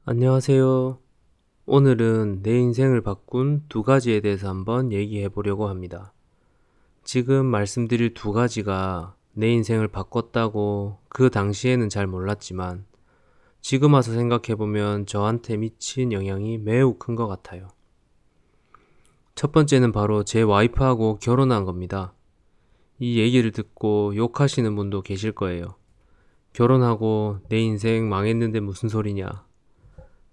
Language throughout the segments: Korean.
안녕하세요. 오늘은 내 인생을 바꾼 두 가지에 대해서 한번 얘기해 보려고 합니다. 지금 말씀드릴 두 가지가 내 인생을 바꿨다고 그 당시에는 잘 몰랐지만 지금 와서 생각해 보면 저한테 미친 영향이 매우 큰 것 같아요. 첫 번째는 바로 제 와이프하고 결혼한 겁니다. 이 얘기를 듣고 욕하시는 분도 계실 거예요. 결혼하고 내 인생 망했는데 무슨 소리냐.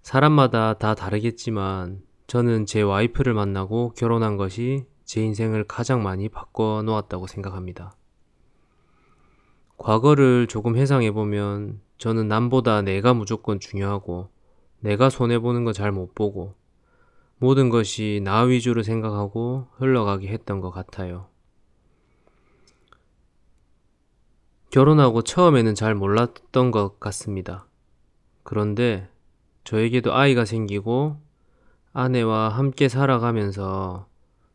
사람마다 다 다르겠지만 저는 제 와이프를 만나고 결혼한 것이 제 인생을 가장 많이 바꿔 놓았다고 생각합니다. 과거를 조금 회상해보면 저는 남보다 내가 무조건 중요하고 내가 손해보는 거 잘 못 보고 모든 것이 나 위주로 생각하고 흘러가게 했던 것 같아요. 결혼하고 처음에는 잘 몰랐던 것 같습니다. 그런데 저에게도 아이가 생기고 아내와 함께 살아가면서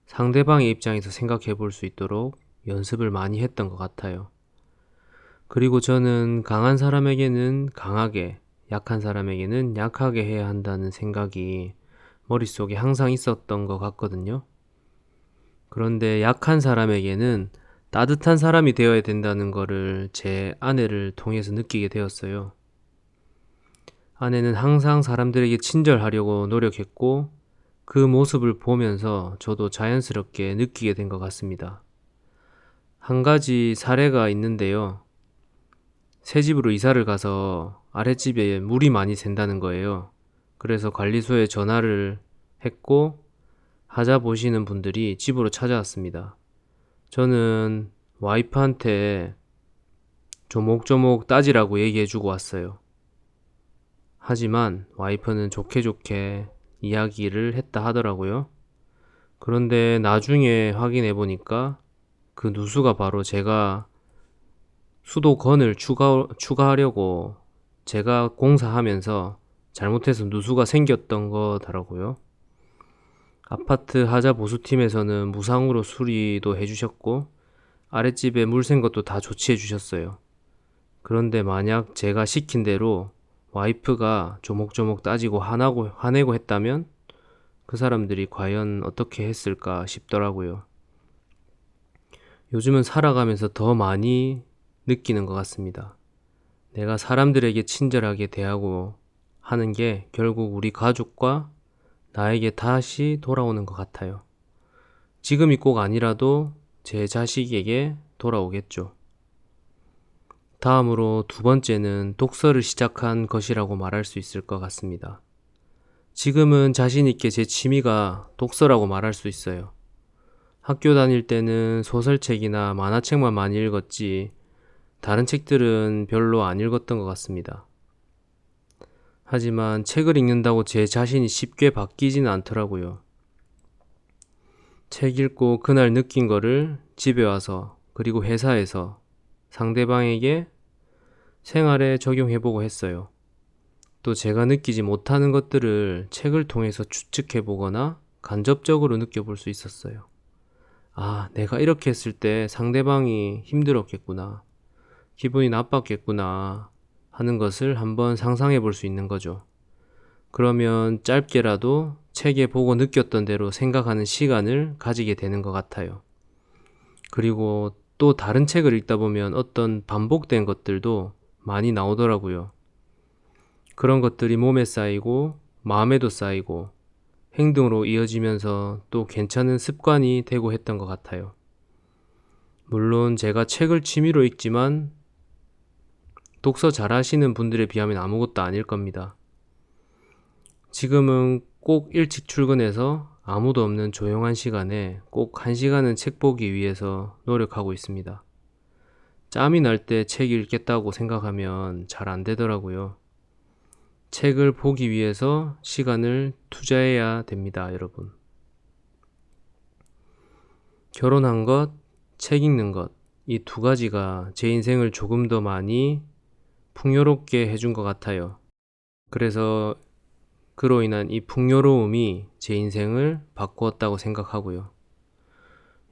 상대방의 입장에서 생각해 볼 수 있도록 연습을 많이 했던 것 같아요. 그리고 저는 강한 사람에게는 강하게, 약한 사람에게는 약하게 해야 한다는 생각이 머릿속에 항상 있었던 것 같거든요. 그런데 약한 사람에게는 따뜻한 사람이 되어야 된다는 거를 제 아내를 통해서 느끼게 되었어요. 아내는 항상 사람들에게 친절하려고 노력했고 그 모습을 보면서 저도 자연스럽게 느끼게 된 것 같습니다. 한 가지 사례가 있는데요. 새 집으로 이사를 가서 아랫집에 물이 많이 샌다는 거예요. 그래서 관리소에 전화를 했고 하자 보시는 분들이 집으로 찾아왔습니다. 저는 와이프한테 조목조목 따지라고 얘기해주고 왔어요. 하지만 와이프는 좋게 좋게 이야기를 했다 하더라고요. 그런데 나중에 확인해 보니까 그 누수가 바로 제가 수도건을 추가하려고 제가 공사하면서 잘못해서 누수가 생겼던 거더라고요. 아파트 하자 보수팀에서는 무상으로 수리도 해주셨고 아랫집에 물 샌 것도 다 조치해 주셨어요. 그런데 만약 제가 시킨 대로 와이프가 조목조목 따지고 화내고 했다면 그 사람들이 과연 어떻게 했을까 싶더라고요. 요즘은 살아가면서 더 많이 느끼는 것 같습니다. 내가 사람들에게 친절하게 대하고 하는 게 결국 우리 가족과 나에게 다시 돌아오는 것 같아요. 지금이 꼭 아니라도 제 자식에게 돌아오겠죠. 다음으로 두 번째는 독서를 시작한 것이라고 말할 수 있을 것 같습니다. 지금은 자신있게 제 취미가 독서라고 말할 수 있어요. 학교 다닐 때는 소설책이나 만화책만 많이 읽었지 다른 책들은 별로 안 읽었던 것 같습니다. 하지만 책을 읽는다고 제 자신이 쉽게 바뀌지는 않더라고요. 책 읽고 그날 느낀 거를 집에 와서 그리고 회사에서 상대방에게 생활에 적용해보고 했어요. 또 제가 느끼지 못하는 것들을 책을 통해서 추측해보거나 간접적으로 느껴볼 수 있었어요. 아, 내가 이렇게 했을 때 상대방이 힘들었겠구나. 기분이 나빴겠구나 하는 것을 한번 상상해 볼 수 있는 거죠. 그러면 짧게라도 책에 보고 느꼈던 대로 생각하는 시간을 가지게 되는 것 같아요. 그리고 또 다른 책을 읽다 보면 어떤 반복된 것들도 많이 나오더라고요. 그런 것들이 몸에 쌓이고 마음에도 쌓이고 행동으로 이어지면서 또 괜찮은 습관이 되고 했던 것 같아요. 물론 제가 책을 취미로 읽지만 독서 잘하시는 분들에 비하면 아무것도 아닐 겁니다. 지금은 꼭 일찍 출근해서 아무도 없는 조용한 시간에 꼭 1시간은 책 보기 위해서 노력하고 있습니다. 짬이 날 때 책 읽겠다고 생각하면 잘 안 되더라고요. 책을 보기 위해서 시간을 투자해야 됩니다, 여러분. 결혼한 것, 책 읽는 것, 이 두 가지가 제 인생을 조금 더 많이 풍요롭게 해준 것 같아요. 그래서 그로 인한 이 풍요로움이 제 인생을 바꾸었다고 생각하고요.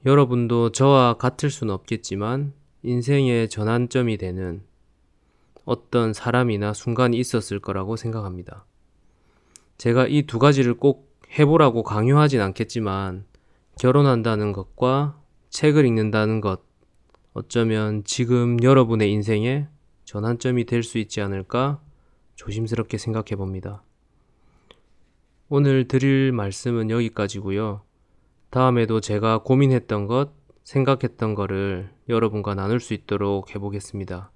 여러분도 저와 같을 수는 없겠지만 인생의 전환점이 되는 어떤 사람이나 순간이 있었을 거라고 생각합니다. 제가 이 두 가지를 꼭 해보라고 강요하진 않겠지만 결혼한다는 것과 책을 읽는다는 것, 어쩌면 지금 여러분의 인생에 전환점이 될 수 있지 않을까 조심스럽게 생각해 봅니다. 오늘 드릴 말씀은 여기까지고요. 다음에도 제가 고민했던 것, 생각했던 거를 여러분과 나눌 수 있도록 해보겠습니다.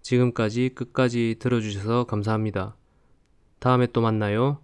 지금까지 끝까지 들어주셔서 감사합니다. 다음에 또 만나요.